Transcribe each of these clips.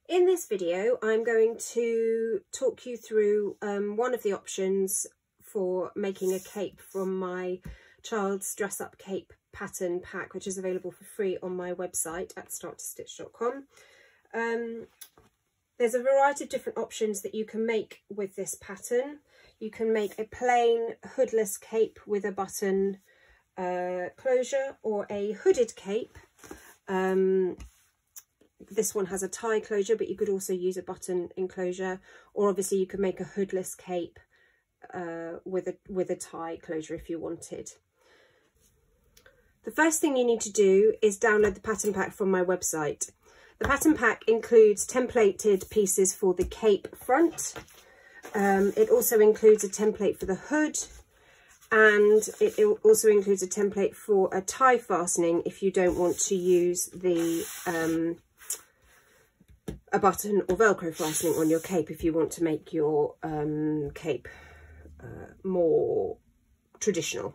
In this video, I'm going to talk you through one of the options for making a cape from my child's dress-up cape pattern pack, which is available for free on my website at starttostitch.com. There's a variety of different options that you can make with this pattern. You can make a plain hoodless cape with a button closure, or a hooded cape. This one has a tie closure, but you could also use a button enclosure, or obviously you could make a hoodless cape with a tie closure if you wanted. The first thing you need to do is download the pattern pack from my website. The pattern pack includes templated pieces for the cape front. It also includes a template for the hood, and it also includes a template for a tie fastening if you don't want to use the a button or Velcro fastening on your cape, if you want to make your cape more traditional.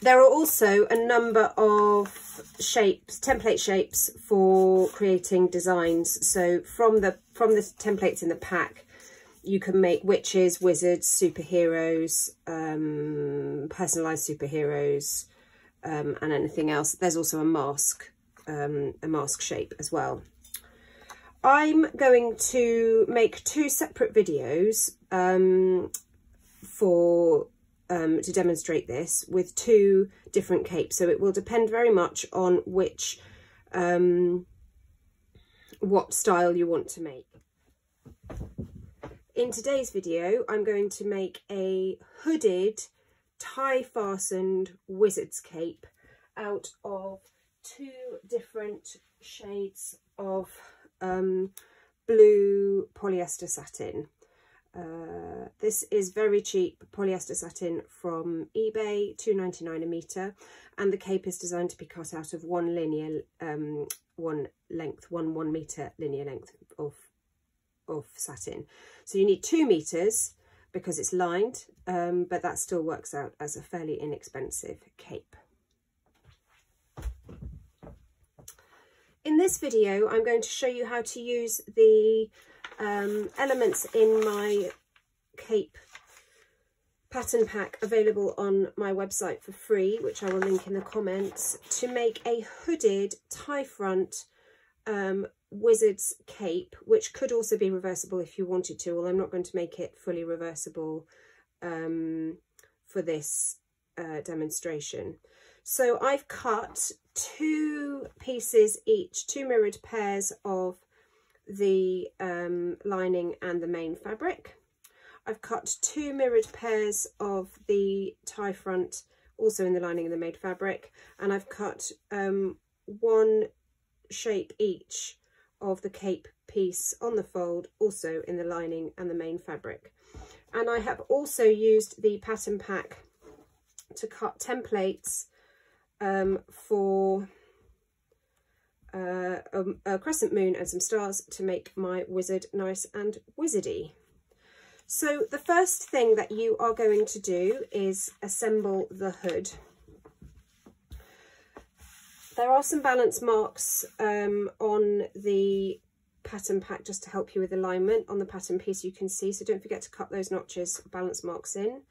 There are also a number of shapes, template shapes for creating designs. So from the templates in the pack, you can make witches, wizards, superheroes, personalized superheroes, and anything else. There's also a mask shape as well. I'm going to make two separate videos to demonstrate this with two different capes. So it will depend very much on which what style you want to make. In today's video, I'm going to make a hooded, tie fastened wizard's cape out of two different shades of blue polyester satin. This is very cheap polyester satin from eBay, £2.99 a metre, and the cape is designed to be cut out of one metre linear length of satin. So you need 2 meters because it's lined, but that still works out as a fairly inexpensive cape. In this video, I'm going to show you how to use the elements in my cape pattern pack available on my website for free, which I will link in the comments, to make a hooded tie front wizard's cape, which could also be reversible if you wanted to, although I'm not going to make it fully reversible for this demonstration. So I've cut 2 pieces each, 2 mirrored pairs of the lining and the main fabric. I've cut 2 mirrored pairs of the tie front, also in the lining and the main fabric, and I've cut 1 shape each of the cape piece on the fold, also in the lining and the main fabric. And I have also used the pattern pack to cut templates for a crescent moon and some stars to make my wizard nice and wizardy. So the first thing that you are going to do is assemble the hood. There are some balance marks on the pattern pack just to help you with alignment on the pattern piece, you can see, so don't forget to cut those notches, balance marks in.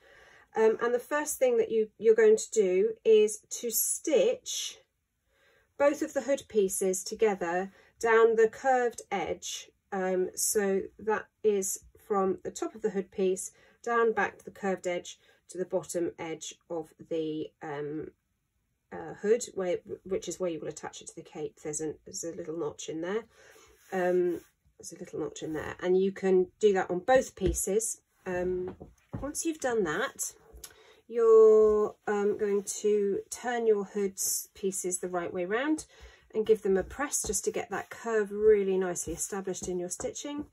And the first thing that you're going to do is to stitch both of the hood pieces together down the curved edge. So that is from the top of the hood piece down back to the curved edge to the bottom edge of the hood, which is where you will attach it to the cape. There's a little notch in there. There's a little notch in there, and you can do that on both pieces. Once you've done that, you're going to turn your hood's pieces the right way round and give them a press just to get that curve really nicely established in your stitching.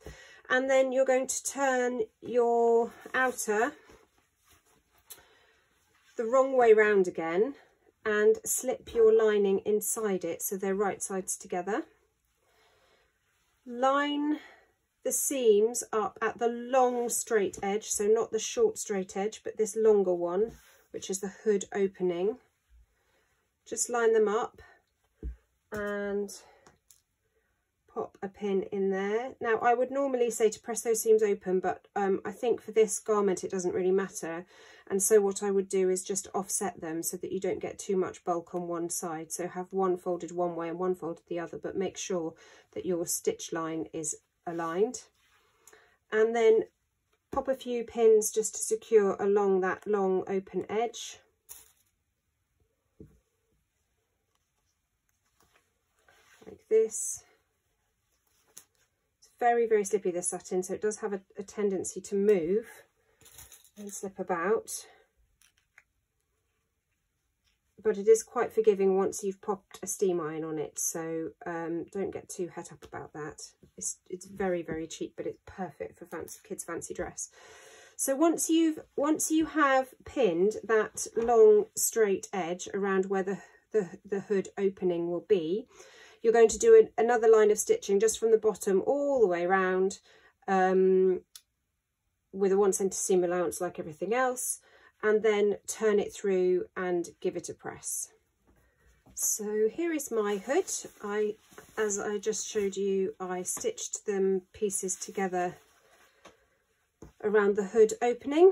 And then you're going to turn your outer the wrong way round again and slip your lining inside it so they're right sides together. Line the seams up at the long straight edge, so not the short straight edge, but this longer one, which is the hood opening. Just line them up and pop a pin in there. Now I would normally say to press those seams open, but I think for this garment it doesn't really matter, and so what I would do is just offset them so that you don't get too much bulk on one side. So have one folded one way and one folded the other, but make sure that your stitch line is aligned. And then pop a few pins just to secure along that long open edge. Like this. It's very, very slippy, this satin, so it does have a tendency to move and slip about. But it is quite forgiving once you've popped a steam iron on it, so don't get too het up about that. It's very, very cheap, but it's perfect for kids' fancy dress. So once you have pinned that long straight edge around where the hood opening will be, you're going to do another line of stitching just from the bottom all the way around with a 1 cm seam allowance like everything else, and then turn it through and give it a press. So here is my hood. As I just showed you, I stitched them pieces together around the hood opening,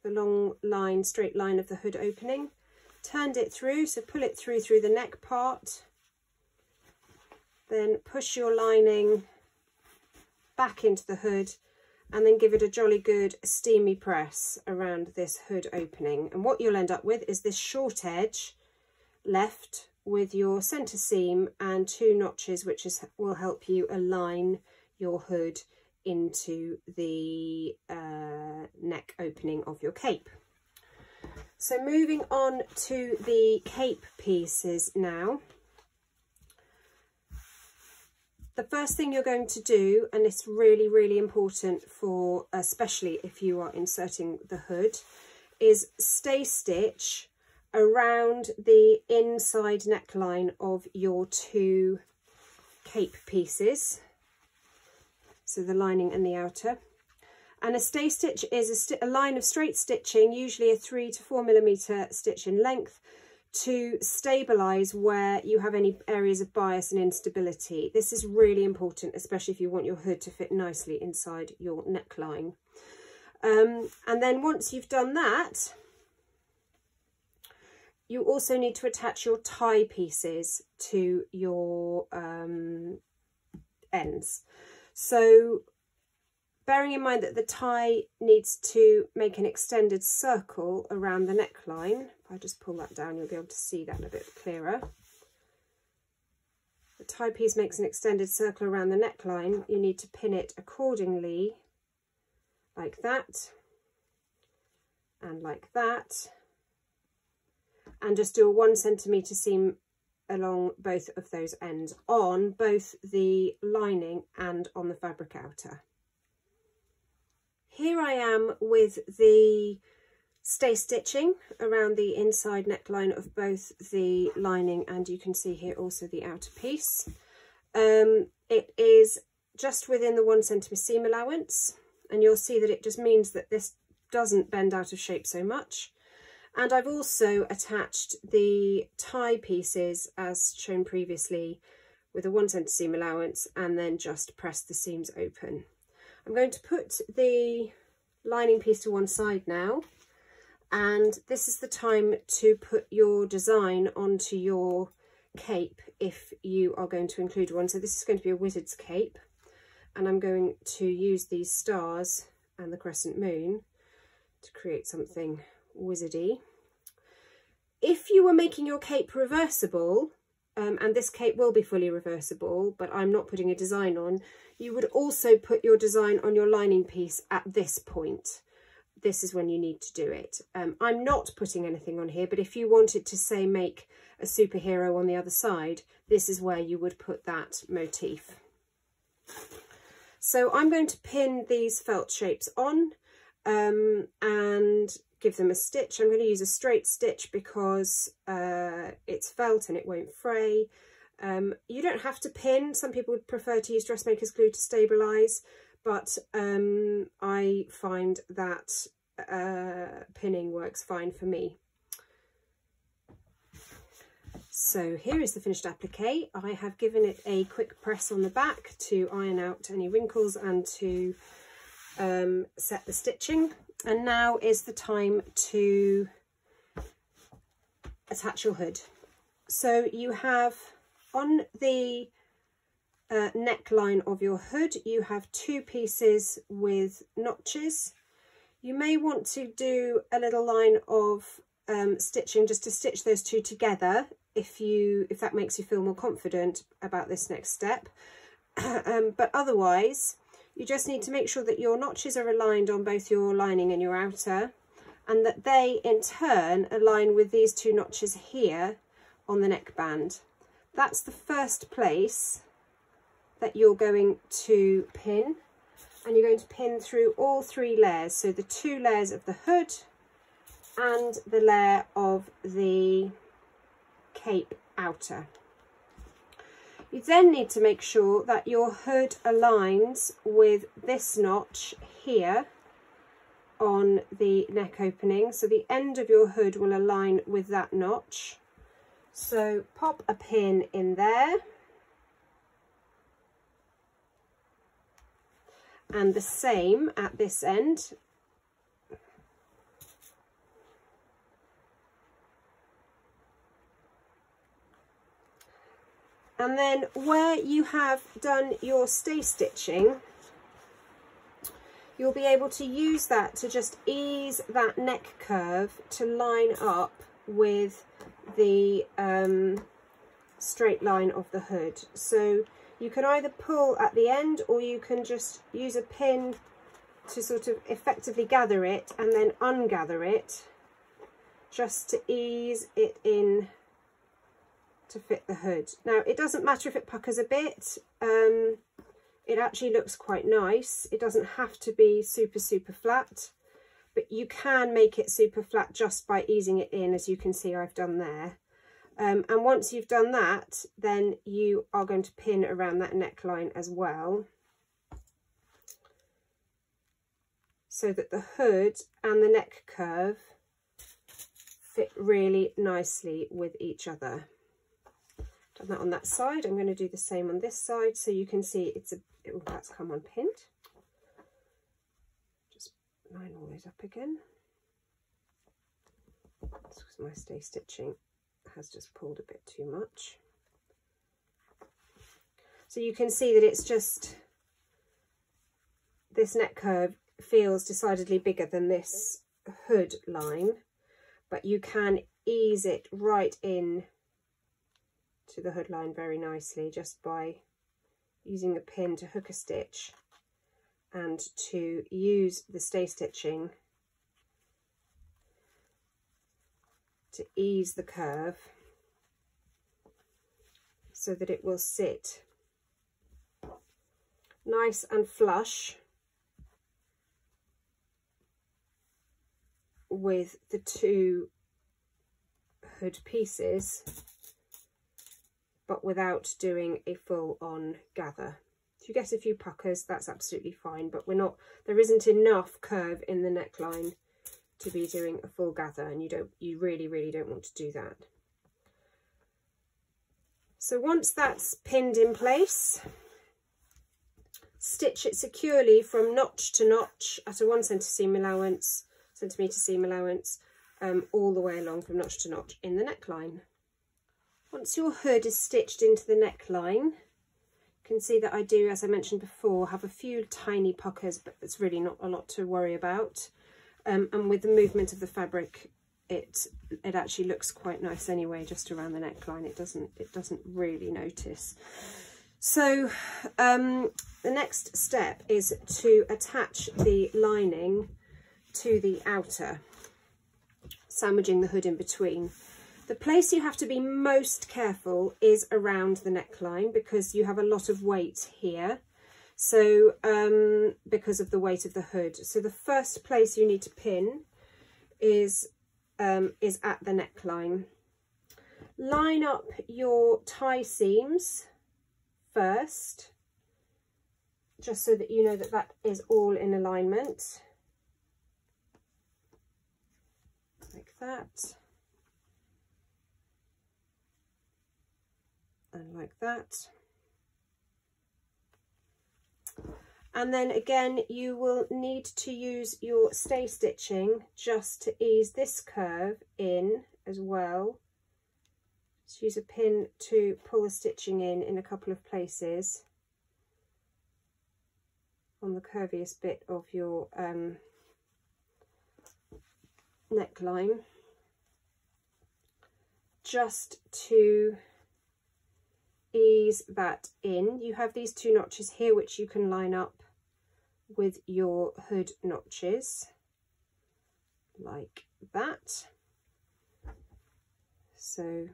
the long line, straight line of the hood opening, turned it through, so pull it through the neck part, then push your lining back into the hood, and then give it a jolly good steamy press around this hood opening. And what you'll end up with is this short edge left with your centre seam and 2 notches, which will help you align your hood into the neck opening of your cape. So moving on to the cape pieces now. The first thing you're going to do, and it's really, really important for, especially if you are inserting the hood, is stay stitch around the inside neckline of your 2 cape pieces. So the lining and the outer. And a stay stitch is a line of straight stitching, usually a 3 to 4 millimeter stitch in length, to stabilize where you have any areas of bias and instability. This is really important, especially if you want your hood to fit nicely inside your neckline. And then once you've done that, you also need to attach your tie pieces to your ends. So bearing in mind that the tie needs to make an extended circle around the neckline, if I just pull that down, you'll be able to see that a bit clearer. The tie piece makes an extended circle around the neckline. You need to pin it accordingly, like that, and like that, and just do a 1 centimetre seam along both of those ends, on both the lining and on the fabric outer. Here I am with the stay stitching around the inside neckline of both the lining and, you can see here, also the outer piece. It is just within the 1 centimetre seam allowance, and you'll see that it just means that this doesn't bend out of shape so much. And I've also attached the tie pieces as shown previously with a 1 centimetre seam allowance, and then just press the seams open. I'm going to put the lining piece to one side now, and this is the time to put your design onto your cape if you are going to include one. So this is going to be a wizard's cape, and I'm going to use these stars and the crescent moon to create something wizardy. If you were making your cape reversible, and this cape will be fully reversible, but I'm not putting a design on, you would also put your design on your lining piece at this point. This is when you need to do it. I'm not putting anything on here, but if you wanted to, say, make a superhero on the other side, this is where you would put that motif. So I'm going to pin these felt shapes on and give them a stitch. I'm going to use a straight stitch because it's felt and it won't fray. You don't have to pin. Some people would prefer to use dressmaker's glue to stabilise, but I find that pinning works fine for me. So here is the finished applique. I have given it a quick press on the back to iron out any wrinkles and to set the stitching. And now is the time to attach your hood. So you have on the neckline of your hood, you have two pieces with notches. You may want to do a little line of stitching just to stitch those two together if that makes you feel more confident about this next step. But otherwise you just need to make sure that your notches are aligned on both your lining and your outer, and that they in turn align with these two notches here on the neckband. That's the first place that you're going to pin, and you're going to pin through all three layers, so the two layers of the hood and the layer of the cape outer. You then need to make sure that your hood aligns with this notch here on the neck opening, so the end of your hood will align with that notch. So pop a pin in there, and the same at this end. And then where you have done your stay stitching, you'll be able to use that to just ease that neck curve to line up with the straight line of the hood. So you can either pull at the end, or you can just use a pin to sort of effectively gather it and then ungather it, just to ease it in to fit the hood. Now it doesn't matter if it puckers a bit, it actually looks quite nice. It doesn't have to be super flat, but you can make it super flat just by easing it in, as you can see I've done there. And once you've done that, then you are going to pin around that neckline as well, so that the hood and the neck curve fit really nicely with each other. Done that on that side. I'm going to do the same on this side, so you can see that's come unpinned. Just line all those up again. Because my stay stitching has just pulled a bit too much. So you can see that it's just, this neck curve feels decidedly bigger than this hood line, but you can ease it right in to the hood line very nicely just by using a pin to hook a stitch and to use the stay stitching to ease the curve so that it will sit nice and flush with the two hood pieces, but without doing a full-on gather. If you get a few puckers, that's absolutely fine, but there isn't enough curve in the neckline to be doing a full gather, and you really don't want to do that. So once that's pinned in place, stitch it securely from notch to notch at a 1 centimetre seam allowance, all the way along from notch to notch in the neckline. Once your hood is stitched into the neckline, you can see that I do, as I mentioned before, have a few tiny puckers, but it's really not a lot to worry about. And with the movement of the fabric, it actually looks quite nice anyway, just around the neckline. It doesn't really notice. So the next step is to attach the lining to the outer, sandwiching the hood in between. The place you have to be most careful is around the neckline, because you have a lot of weight here. So because of the weight of the hood. So the first place you need to pin is at the neckline. Line up your tie seams first, just so that you know that that is all in alignment, like that. and like that. And then again, you will need to use your stay stitching just to ease this curve in as well. Just use a pin to pull the stitching in a couple of places on the curviest bit of your neckline, just to ease that in. You have these two notches here which you can line up with your hood notches like that. So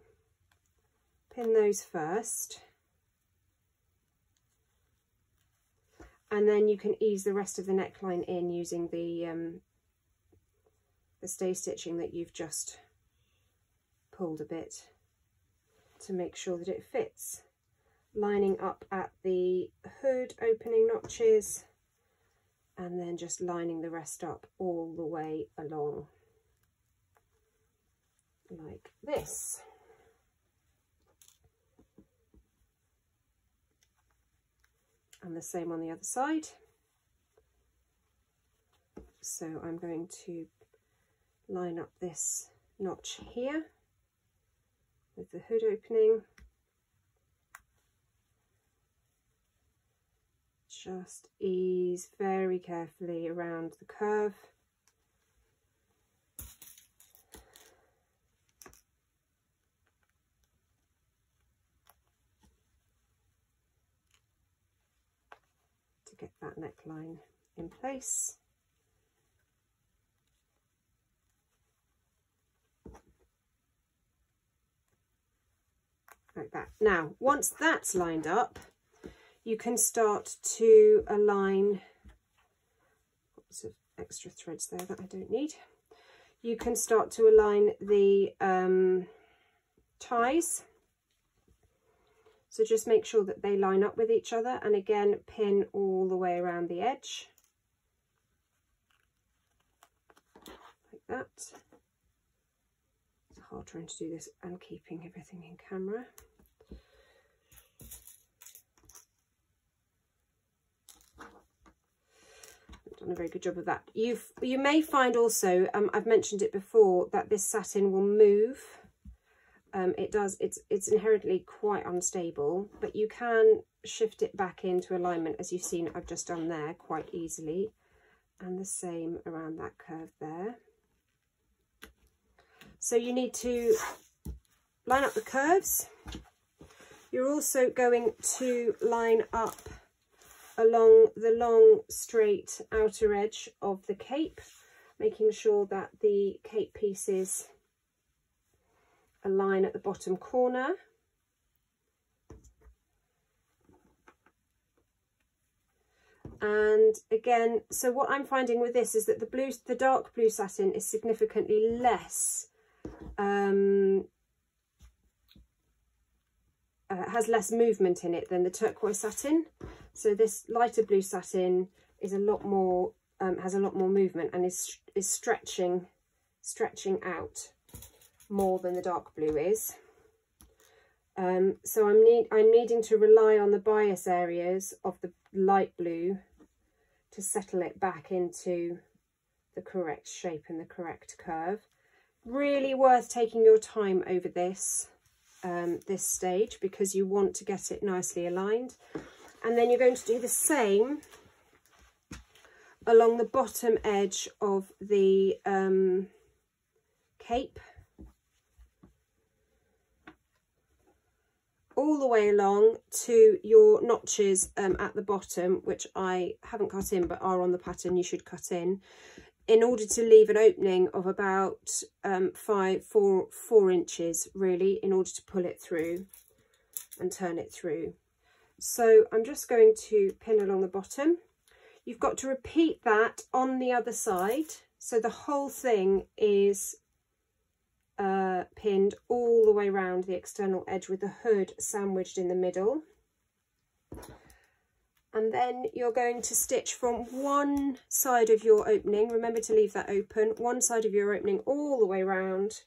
pin those first, and then you can ease the rest of the neckline in using the stay stitching that you've just pulled a bit to make sure that it fits, lining up at the hood opening notches and then just lining the rest up all the way along like this. And the same on the other side. So I'm going to line up this notch here with the hood opening. Just ease very carefully around the curve. To get that neckline in place. Like that. Now, once that's lined up, you can start to align, lots of extra threads there that I don't need. You can start to align the ties. So just make sure that they line up with each other, and again, pin all the way around the edge. Like that. It's hard trying to do this and keeping everything in camera. Done a very good job of that. You may find also, I've mentioned it before, that this satin will move. It does. It's inherently quite unstable, but you can shift it back into alignment, as you've seen I've just done there, quite easily, and the same around that curve there. So you need to line up the curves. You're also going to line up along the long straight outer edge of the cape, making sure that the cape pieces align at the bottom corner. And again, so what I'm finding with this is that the dark blue satin is significantly less has less movement in it than the turquoise satin. So this lighter blue satin is a lot more has a lot more movement and is stretching out more than the dark blue is. So I'm needing to rely on the bias areas of the light blue to settle it back into the correct shape and the correct curve. Really worth taking your time over this this stage, because you want to get it nicely aligned. And then you're going to do the same along the bottom edge of the cape, all the way along to your notches at the bottom, which I haven't cut in but are on the pattern. You should cut in order to leave an opening of about 4 inches, really, in order to pull it through and turn it through. So I'm just going to pin along the bottom. You've got to repeat that on the other side, so the whole thing is pinned all the way around the external edge with the hood sandwiched in the middle. And then you're going to stitch from one side of your opening, remember to leave that open, one side of your opening all the way around,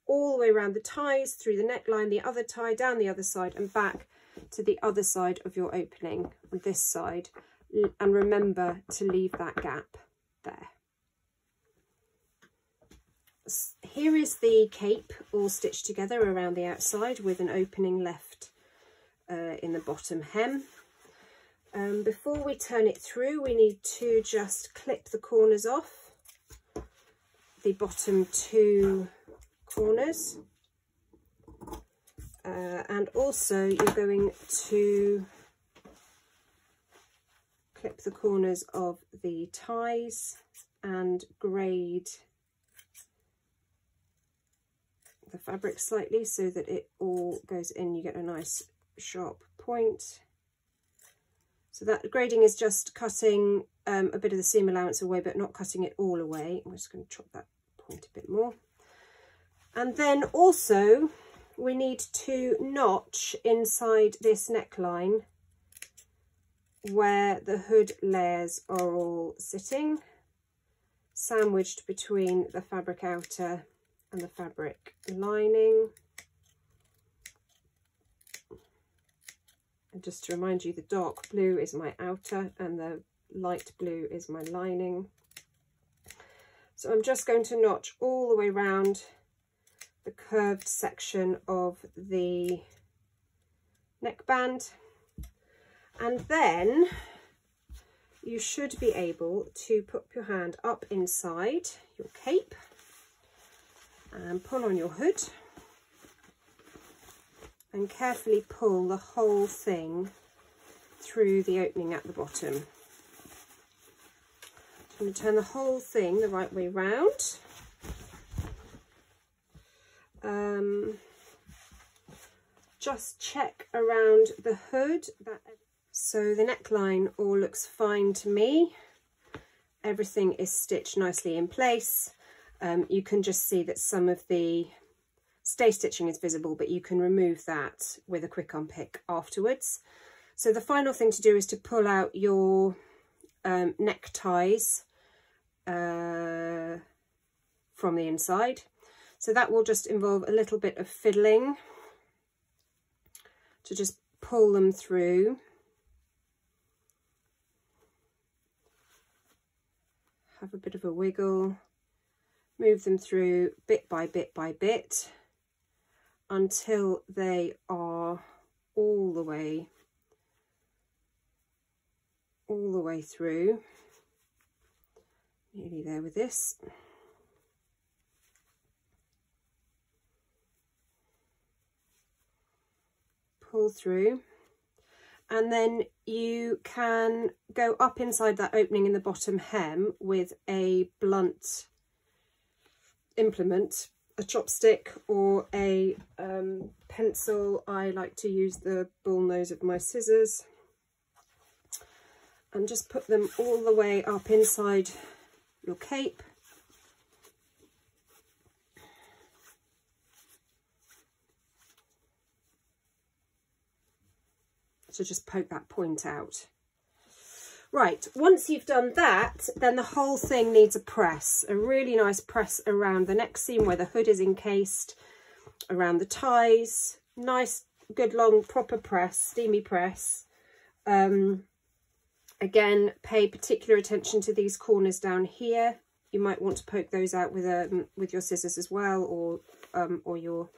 all the way around the ties, through the neckline, the other tie, down the other side and back to the other side of your opening on this side. And remember to leave that gap there. Here is the cape all stitched together around the outside with an opening left in the bottom hem. Before we turn it through, we need to just clip the corners off, the bottom 2 corners, and also you're going to clip the corners of the ties and grade the fabric slightly so that it all goes in, you get a nice sharp point. So that grading is just cutting a bit of the seam allowance away, but not cutting it all away. I'm just going to chop that point a bit more. And then also we need to notch inside this neckline where the hood layers are all sitting, sandwiched between the fabric outer and the fabric lining. And just to remind you, the dark blue is my outer and the light blue is my lining. So I'm just going to notch all the way around the curved section of the neckband, and then you should be able to put your hand up inside your cape and pull on your hood and carefully pull the whole thing through the opening at the bottom. So I'm going to turn the whole thing the right way round. Just check around the hood. So the neckline all looks fine to me. Everything is stitched nicely in place. You can just see that some of the stay stitching is visible, but you can remove that with a quick unpick afterwards. So the final thing to do is to pull out your neck ties from the inside. So that will just involve a little bit of fiddling to just pull them through. Have a bit of a wiggle, move them through bit by bit by bit until they are all the way through. Nearly there with this. Pull through, and then you can go up inside that opening in the bottom hem with a blunt implement, a chopstick or a pencil. I like to use the bull nose of my scissors, and just put them all the way up inside your cape. So just poke that point out. Right, once you've done that, then the whole thing needs a press, a really nice press around the neck seam where the hood is encased, around the ties, nice, good, long, proper press, steamy press. Again, pay particular attention to these corners down here. You might want to poke those out with your scissors as well, or your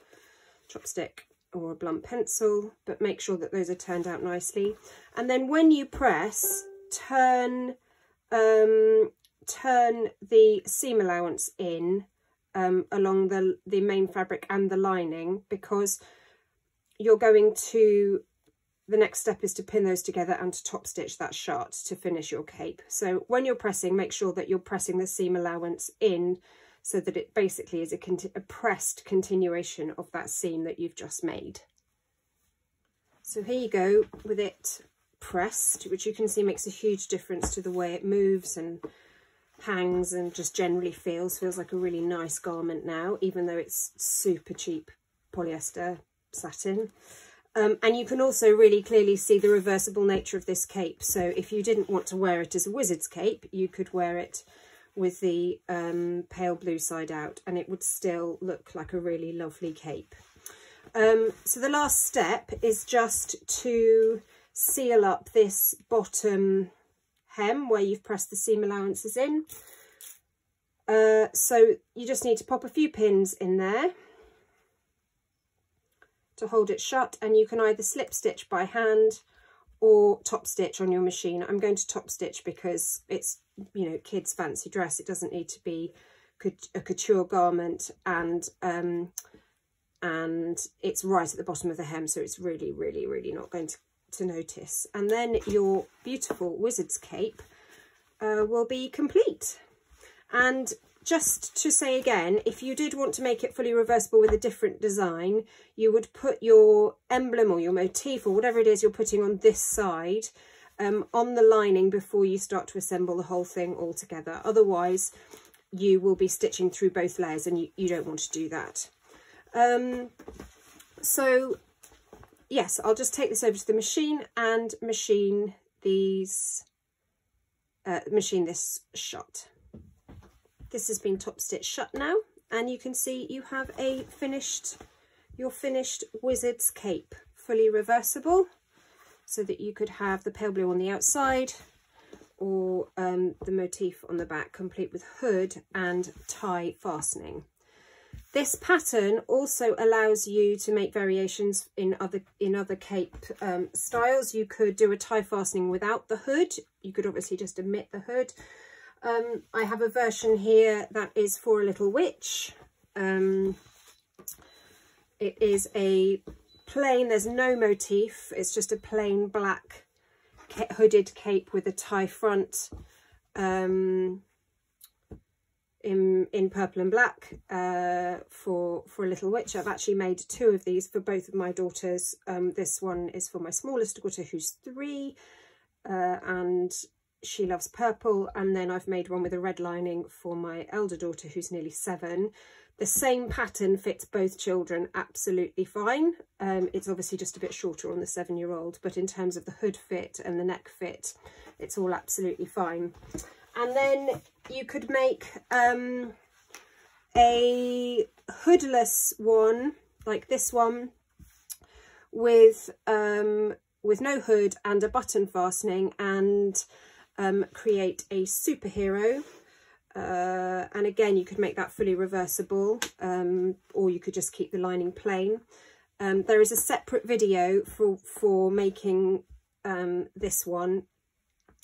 chopstick or a blunt pencil, but make sure that those are turned out nicely. And then when you press, turn the seam allowance in along the main fabric and the lining, because you're going to, the next step is to pin those together and to top stitch that shut to finish your cape. So when you're pressing, make sure that you're pressing the seam allowance in so that it basically is a pressed continuation of that seam that you've just made. So here you go with it pressed, which you can see makes a huge difference to the way it moves and hangs and just generally feels like a really nice garment now, even though it's super cheap polyester satin. And you can also really clearly see the reversible nature of this cape. So if you didn't want to wear it as a wizard's cape, you could wear it with the pale blue side out, and it would still look like a really lovely cape. So the last step is just to seal up this bottom hem where you've pressed the seam allowances in. So you just need to pop a few pins in there to hold it shut, and you can either slip stitch by hand or top stitch on your machine. I'm going to top stitch because it's, you know, kids' fancy dress. It doesn't need to be a couture garment, and it's right at the bottom of the hem, so it's really, really, really not going to notice. And then your beautiful wizard's cape will be complete. And just to say again, if you did want to make it fully reversible with a different design, you would put your emblem or your motif or whatever it is you're putting on this side on the lining before you start to assemble the whole thing all together. Otherwise, you will be stitching through both layers, and you don't want to do that. So yes, I'll just take this over to the machine and machine these, machine this shut. This has been top stitch shut now, and you can see you have your finished wizard's cape, fully reversible, so that you could have the pale blue on the outside or the motif on the back, complete with hood and tie fastening. This pattern also allows you to make variations in other cape styles. You could do a tie fastening without the hood. You could obviously just omit the hood. I have a version here that is for a little witch. It is a plain, there's no motif, it's just a plain black hooded cape with a tie front in purple and black for a little witch. I've actually made 2 of these for both of my daughters. This one is for my smallest daughter, who's 3, and she loves purple, and then I've made one with a red lining for my elder daughter, who's nearly 7. The same pattern fits both children absolutely fine. It's obviously just a bit shorter on the 7-year-old, but in terms of the hood fit and the neck fit, it's all absolutely fine. And then you could make a hoodless one, like this one, with no hood and a button fastening, and create a superhero. And again, you could make that fully reversible, or you could just keep the lining plain. There is a separate video for making this one,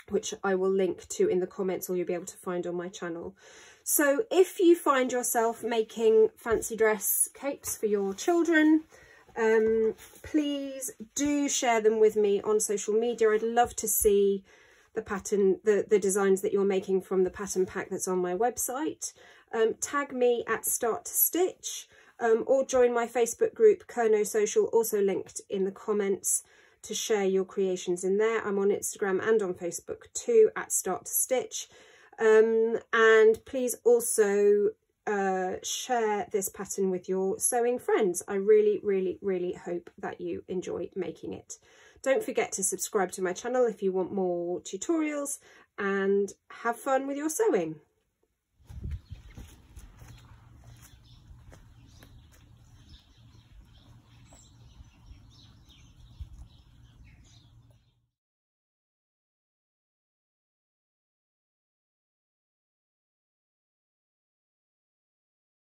which I will link to in the comments, or you'll be able to find on my channel. So if you find yourself making fancy dress capes for your children, please do share them with me on social media. I'd love to see the pattern, the designs that you're making from the pattern pack that's on my website. Tag me at Start to Stitch, or join my Facebook group Kerno Social, also linked in the comments, to share your creations in there. I'm on Instagram and on Facebook too, at Start to Stitch. And please also share this pattern with your sewing friends. I really, really, really hope that you enjoy making it. Don't forget to subscribe to my channel if you want more tutorials, and have fun with your sewing.